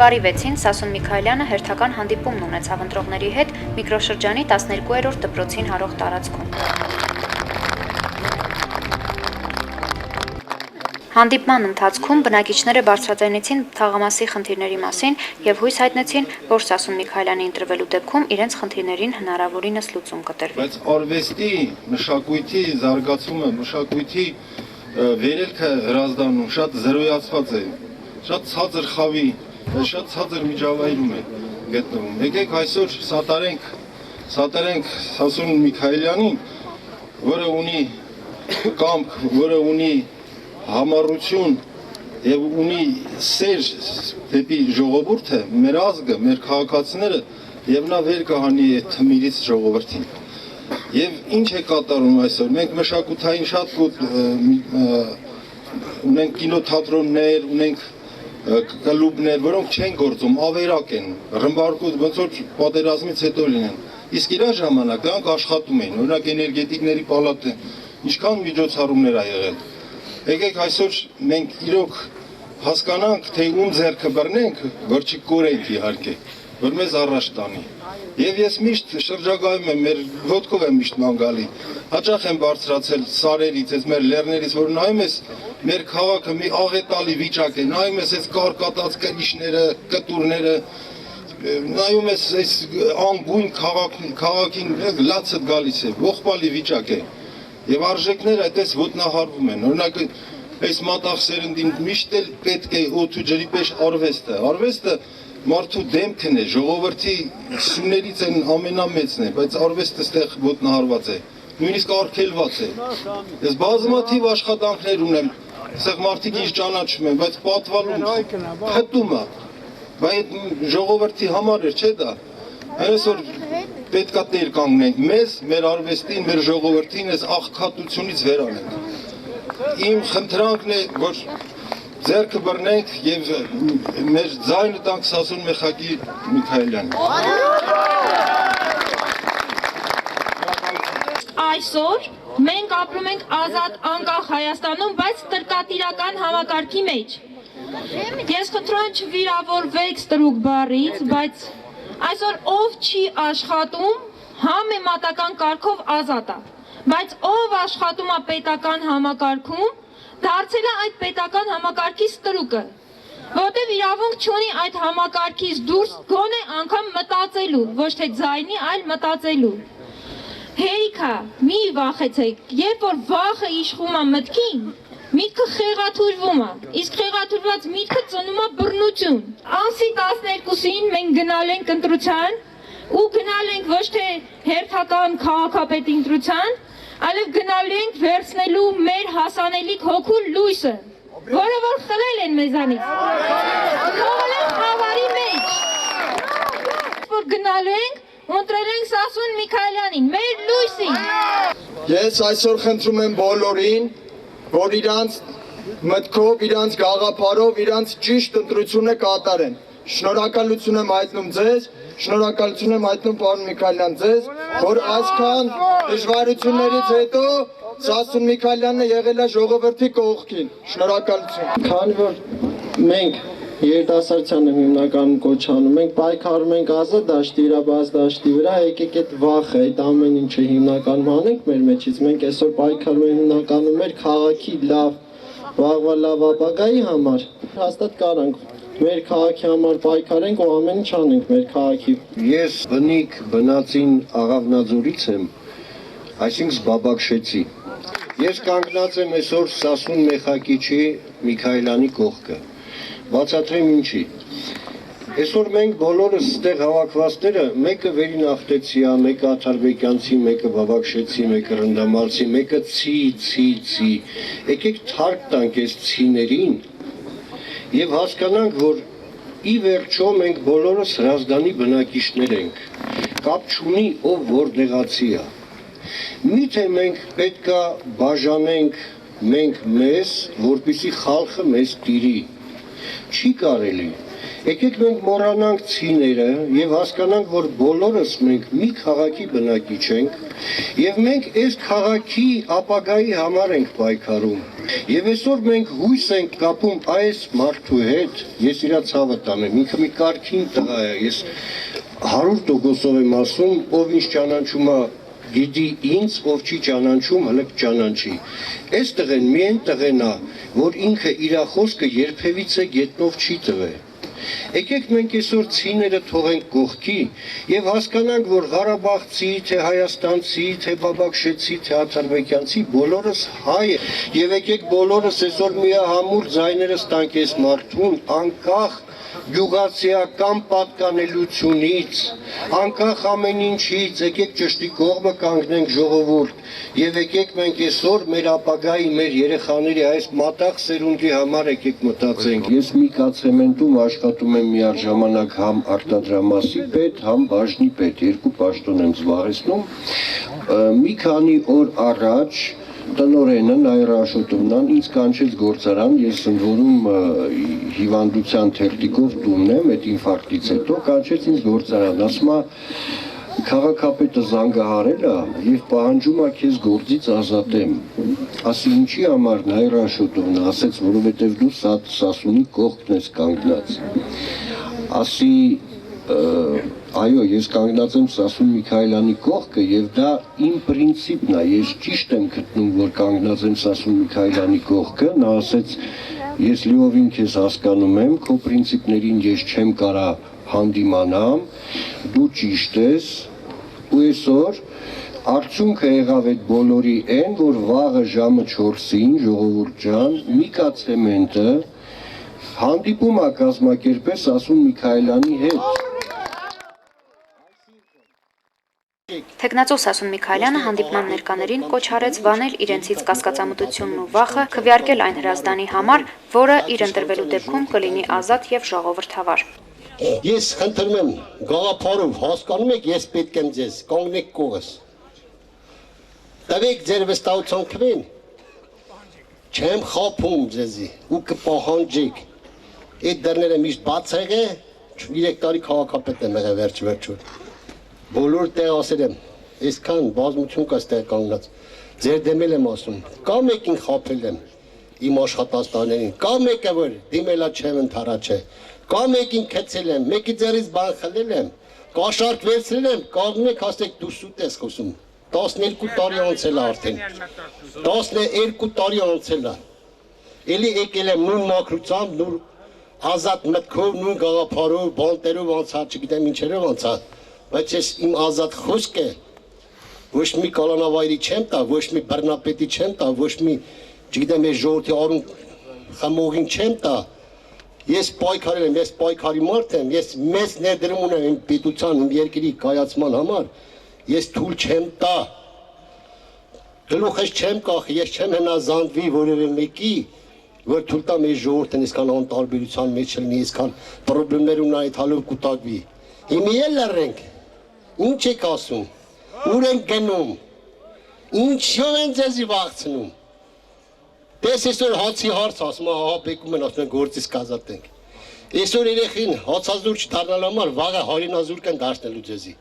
Հունվարի 6-ին Սասուն Միքայելյանը հերթական հանդիպումն ունեցավ ընտրողների հետ միկրոշրջանի 12-րդ դպրոցին հարող տարածքում։ Հանդիպման ընթացքում բնակիչները բարձրաձայնեցին թաղամասի խնդիրների մասին եւ հույս հայտնեցին, որ Սասուն Միքայելյանի ընտրվելու դեպքում իրենց խնդիրներին հնարավորինս լուծում կտրվի։ Բայց արվեստի, մշակույթի զարգացումը, մշակույթի վերելքը Հրազդանում շատ զրոյացված է, շատ ցածր խավի, շատ ցածր միջավայրում է գտնվում։ Եկեք այսօր սատարենք Սասուն Միքայելյանին, որը ունի կամք, որը ունի համառություն եւ ունի սեր դեպի ժողովուրդը, մեր ազգը, մեր քաղաքացիները եւ նա վեր կհանի այդ թմիրից ժողովրդին։ Եվ ինչ է կատարում այսօր։ Մենք մշակութային շատ ունենք կինոթատրոններ, ունենք կլուբներ, որոնք չեն գործում, ավերակ են, ռմբարկոտ, ոնց որ պատերազմից հետո լինեն։ Իսկ իր ժամանակ դրանք աշխատում էին։ Օրինակ էներգետիկների պալատը ինչքան միջոցառումներ ա եղել։ Եկեք այսօր մենք իրոք հասկանանք, թե ում ձեռքը բռնենք, որ չկորենք իհարկե, որ մեզ առաջ տանի։ Եվ ես միշտ շրջագայում եմ, մեր ոտքով եմ միշտ ման գալի, հաճախ եմ բարձրացել սարերից, այս մեր լեռներից, որ նայում ես մեր քաղաքը մի աղետալի վիճակ է, նայում ես այս կարկատած կրիչները, կտուրները, նայում ես այս անգույն քաղաքին լացը գալիս է, ողբալի վիճակ է։ Եվ արժեքները այդպես ոտնահարվում են, օրինակ այս մատաղ սերնդին միշտ էլ պետք է օդու ջրի պես արվեստը, արվեստը մարդու դեմքն է, ժողովրդի սյուներից են ամենամեծն է, բայց արվեստը ստեղ ոտնահարված է, նույնիսկ արգելված է։ Ես բազմաթիվ աշխատանքներ ունեմ, ստեղ մարդիկ ինչ ճանաչում են, բայց պատվալում, խտում է, բայց ժողովրդի համար էր, չէ դա, այսօր պետքա տեր կանգնենք մեզ, մեր արվեստին, մեր ժողովրդին այս աղքատությունից վերանենք։ Իմ խնդրանքն է, որ ձեռքը բռնենք եւ մեր ձայնը տանք Սասուն Միքայելյանին։ Այսօր մենք ապրում ենք ազատ անկախ Հայաստանում, բայց տրկատիրական համակարգի մեջ։ Ես խնդրում եմ չվիրավորվեք ստրուկ բառից, բայց այսօր ով չի աշխատում, համեմատական կարգով ազատ է, բայց ով աշխատում է պետական համակարգում, դարձել է այդ պետական համակարգի ստրուկը, որտեղ իրավունք չունի այդ համակարգից դուրս գոնե անգամ մտածելու, ոչ թե ձայնի, այլ մտածելու։ Հերիքա, մի վախեցեք, երբ որ վախը իշխում է մտքին, միտքը խեղաթյուրվում է, իսկ խեղաթյուրված միտքը ծնում է բռնություն։ Ամսի 12-ին մենք գնալ ենք ընտրության ու գնալ ենք ոչ թե հերթական քաղաքապետի ընտրության, այլև գնալ ենք վերցնելու մեր հասանելիք հոգու լույսը, որը որ խլել են մեզանից։ Թողել են խավարի մեջ։ Որ գնալ ենք, ընտրել ենք Սասուն Միքայելյանին, մեր լույսին։ Ես այսօր խնդրում եմ բոլորին, որ իրանց մտքով, իրանց գաղափարով, իրանց ճիշտ ընտրությունը կատարեն։ Շնորհակալություն եմ հայտնում ձեզ, շնորհակալություն եմ հայտնում պարոն Միքայելյան ձեզ, որ այսքան դժվարություններից հետո Սասուն Միքայելյանը եղել է ժողովրդի կողքին։ Շնորհակալություն։ Քանի որ մենք երիտասարդությանը հիմնականում կոչանում ենք, պայքարում ենք ազատ դաշտի վրա, բաց դաշտի վրա, եկեք այդ վախը, այդ ամեն ինչը հիմնականում անենք մեր մեջից, մենք այսօր պայքարում ենք հիմնականում մեր քաղաքի լավ, վաղվա լավ ապագայի համար, հաստատ կարանք մեր քաղաքի համար պայքարենք ու ամեն ինչ անենք մեր քաղաքի։ Ես բնիկ բնածին Աղավնաձորից եմ, այսինքն Զբաբակշեցի։ Ես կանգնած եմ այսօր Սասուն Մեխակիչի Միքայելյանի կողքը։ Բացատրեմ ինչի։ Այսօր մենք բոլորս ստեղ հավաքվածները, մեկը Վերինախտեցի է, մեկը Աթարբեկյանցի, մեկը Բաբակշեցի, մեկը Ռնդամալցի, մեկը ցի։ Եկեք թարք տանք այս ցիներին եւ հասկանանք, որ ի վերջո մենք բոլորս Հրազդանի բնակիչներ ենք։ Կապ չունի ով որտեղացի է։ Միթե մենք պետքա բաժանենք մենք մեզ, որպեսզի խալխը մեզ տիրի։ Չի կարելի։ Եկեք մենք մոռանանք ցիները եւ հասկանանք, որ բոլորս մենք մի քաղաքի բնակիչ ենք եւ մենք այս քաղաքի ապագայի համար ենք պայքարում։ Եվ այսօր մենք հույս ենք կապում այս մարդու հետ, ես իրա ցավը տանեմ, ինքը մի կարգին տղա է, ես 100% եմ ասում, ով ինչ ճանաչում է գիտի ինձ, ով չի ճանաչում, հələ կճանաչի։ Այս տղեն միայն տղեն է, որ ինքը իր խոսքը երբևիցե գետնով չի տվել։ Եկեք մենք այսօր ցիները թողենք կողքի եւ հասկանանք, որ Ղարաբաղցի, թե Հայաստանցի, թե Բաբակշեցի, թե Աթարբեկյանցի բոլորս հայ են։ Եվ եկեք բոլորս այսօր միահամուռ ձայներս տանք այս մարդուն, անկախ գյուղացիական պատկանելությունից, անկախ ամեն ինչից, եկեք ճշտի կողմը կանգնենք ժողովուրդ եւ եկեք մենք այսօր մեր ապագայի, մեր երեխաների այս մատաղ սերունդի համար եկեք մտածենք։ Ես մի կացեմենտում աշխատում եմ միաժամանակ համ արտադրամասի պետ, համ բաժնի պետ, երկու պաշտոն եմ զբաղեցնում։ Մի քանի օր առաջ տնօրենը Նաիրա Աշոտովնան ինձ կանչեց գործարան, ես ընդ հիվանդության թերթիկով տունն եմ, այդ ինֆարկտից հետո կանչեց ինձ գործարան, ասում է քաղաքապետը զանգահարել է եւ պահանջում է քեզ գործից ազատեմ։ Ասի ինչի համար Նաիրա Աշոտովնա, ասեց որովհետեւ դու Սասունի կողքն ես կանգնած։ Ասի այո, ես կանգնած եմ Սասուն Միքայելյանի կողքը եւ դա իմ պրինցիպն է, ես ճիշտ եմ գտնում, որ կանգնած եմ Սասուն Միքայելյանի կողքը, նա ասեց ես լիովին քեզ հասկանում եմ, քո պրինցիպներին ես չեմ կարա հանդիմանամ, դու ճիշտ ես, ու այսօր արդյունքը եղավ այդ բոլորի այն, որ վաղը ժամը 4-ին ժողովուրդ ջան, Միկա ցեմենտը հանդիպում է կազմակերպել Սասուն Միքայելյանի հետ։ Թեկնածու Սասուն Միքայելյանը հանդիպման ներկաներին կոչ արեց վանել իրենցից կասկածամտությունն ու վախը, քվեարկել այն հրազդանի համար, որը իր ընտրվելու դեպքում կլինի ազատ եւ ժողովրդավար։ Ես խնդրում եմ գաղափարով, հասկանում եք, ես պետք եմ ձեզ, կանգնեք կողս։ Տվեք ձեր վստահության քվեն։ Չեմ խափում ձեզի ու կպահանջեք։ Այդ դռները միշտ բաց եղե, 3 տարի քաղաքապետ եմ եղել վերջ-վերջում։ Բոլոր տեղ ասել եմ, այսքան բազմություն կա ստեղ կանգնած, ձեր դեմել եմ ասում, կա մեկին խափել եմ իմ աշխատած տարիներին, կա մեկը, որ դիմելա չեմ ընդառաջ է, կա մեկին քցել եմ, մեկի ձեռից բան խլել եմ, կաշառք վերցրել եմ, կանգնեք ասեք դու սուտ ես խոսում, 12 տարի անցել է արդեն, 12 տարի անցել է, էլի եկել եմ նույն մաքրությամբ, նույն ազատ մտքով, նույն գաղափարով, բանտերով անցա, չգիտեմ ինչերով անցա, բայց ես իմ ազատ խոսքը ոչ մի կալանավայրի չեմ տա, ոչ մի բռնապետի չեմ տա, ոչ մի, չգիտեմ, ես ժողովրդի արուն խմողին չեմ տա, ես պայքարել եմ, ես պայքարի մարդ եմ, ես մեծ ներդրում ունեմ իմ պետության, իմ երկրի կայացման համար, ես թույլ չեմ տա, գլուխս չեմ կախի, ես չեմ հնազանդվի որևէ մեկի, որ թույլ տամ այս ժողովրդն այսքան անտարբերության մեջ լինի, այսքան պրոբլեմներ ունա այդ հալով կուտակվի։ Հիմի էլ լռենք, ինչ եք ասում, ուր ենք գնում, ինչով են ձեզի վախցնում։ Տես այսօր հացի հարց ասում, հա բեկում են ասում են գործից կազատենք։ Այսօր երեխին հացազուր չդառնալ համար վաղը հարինազուր կեն դարձնելու ձեզի։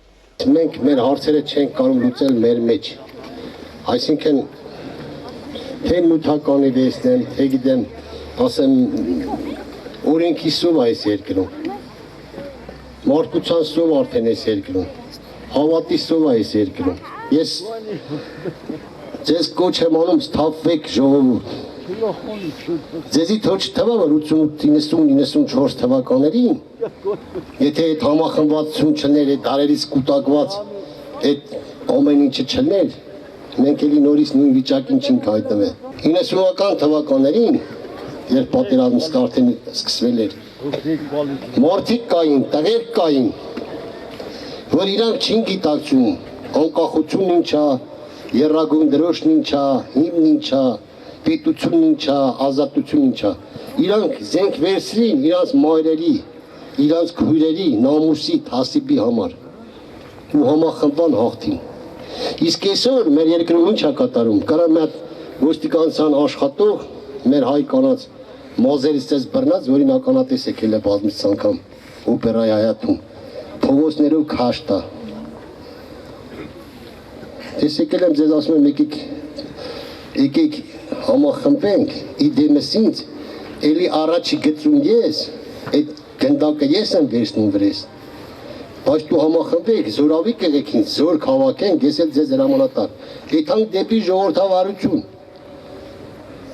Մենք մեր հարցերը չենք կարող լուծել մեր մեջ։ Այսինքն թե նյութականի դեսնեմ, թե գիտեմ, ասեմ օրենքի սով այս երկրում։ Մարդկության սով արդեն այս երկրում, հավատի սով այս երկրում, ես ձեզ կոչ եմ անում սթափվեք ժողովուրդ, ձեզի թող չթվա, որ 88-90-94 թվականներին, եթե այդ համախմբվածություն չներ, այդ դարերից կուտակված, այդ ամեն ինչը չներ, մենք էլի նորից նույն վիճակին չենք հայտնվել։ 90-ական թվականներին, երբ պատերազմը արդեն սկսվել էր, մարդիկ կային, տղեր կային, որ իրանք չին գիտակցում, անկախությունն ինչա, եռագույն դրոշն ինչա, հիմն ինչա, պետությունն ինչա, ազատությունն ինչա, իրանք զենք վերցրին իրանց մայրերի, իրանց քույրերի, նամուսի, թասիբի համար ու համախմբան հաղթին։ Իսկ այսօր մեր երկրում ինչ է կատարում, կարա մի հատ ոստիկանության աշխատող մեր հայ կանանց մոզերից ձեզ բռնած, որին ականատես եկել է բազմից անգամ օպերայի հայաթում, փողոցներով քաշտ է։ Ես եկել եմ ձեզ ասում եմ եկեք համախմբենք, իդեմս ինձ, էլի առաջի գծում ես, այդ գնդակը ես եմ վերցնում վրես, բայց դու համախմբեք, զորավիկ եղեք ինձ, զոր քաղաքենք, ես էլ ձեզ հրամանատար, եթանք դեպի ժողովրդավարություն։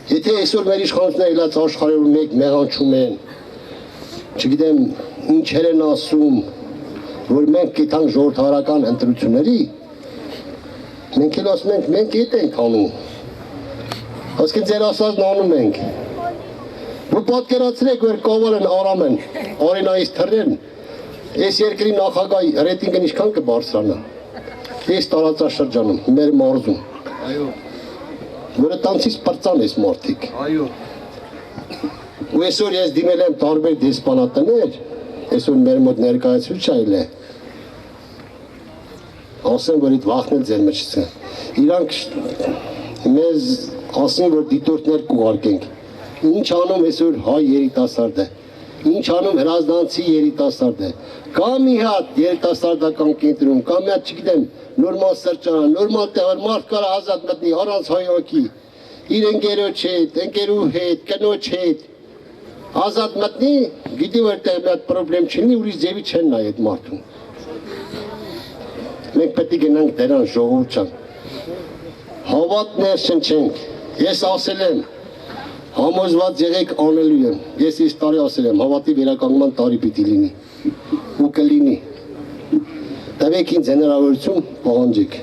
Եթե այսօր մեր իշխանությունները ելած աշխարհում մեկ մեղանչում են, չգիտեմ ինչեր են ասում, որ մենք գիտենք ժողովրդավարական ընտրությունների, մենք էլ ասում ենք, մենք ետ ենք անում, ասկի ձեր ասածն անում ենք, որ պատկերացրեք, որ կովել են Արամ են, Արենայից թռեն, այս երկրի նախագահի ռեյտինգը ինչքան կբարձրանա, այս տարածաշրջանում, մեր մարզում, որը տանցից պրծան ես մարդիկ, ու այսօր ես դիմել եմ տարբեր դեսպանատներ, այսօր մեր մոտ ներկայացուց այլ է, ասեմ, որ իտ վախնել ձեր մեջցը, իրանք մեզ ասեն, որ դիտորդներ կուղարկենք, ինչ անում այսօր հայ երիտասարդը, ինչ անում հրազդանցի երիտասարդը, կա մի հատ երիտասարդական կենտրոն, կա մի հատ չգիտեմ, նորմալ սրճարան, նորմալ տեղեր, մարդ կարա ազատ մտնի, առանց հայոքի, իր ընկերոջ հետ, ընկերու հետ, կնոջ հետ, ազատ մտնի, գիտի որ տեղ մի հատ պրոբլեմ չնի, ուրիշ ձևի չեն նայ այդ մարդուն։ Մենք պետք է գնանք դրան ժողովրդան, հավատներ շնչենք, ես ասել եմ, համոզված եղեք անելու եմ, ես այս տարի ասել եմ, հավատի վերականգնման տարի պիտի լինի, ու կլինի, տվեք ինձ հնարավորություն պահանջեք։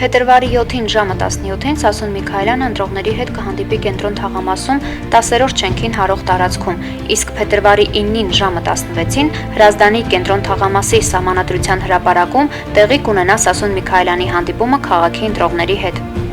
Փետրվարի 7-ին ժամը 17-ին Սասուն Միքայելյանը ընտրողների հետ կհանդիպի կենտրոն թաղամասում 10-րդ շենքին հարող տարածքում, իսկ փետրվարի 9-ին ժամը 16-ին Հրազդանի կենտրոն թաղամասի սահմանադրության հրապարակում տեղի կունենա Սասուն Միքայելյանի հանդիպումը քաղաքի ընտրողների հետ։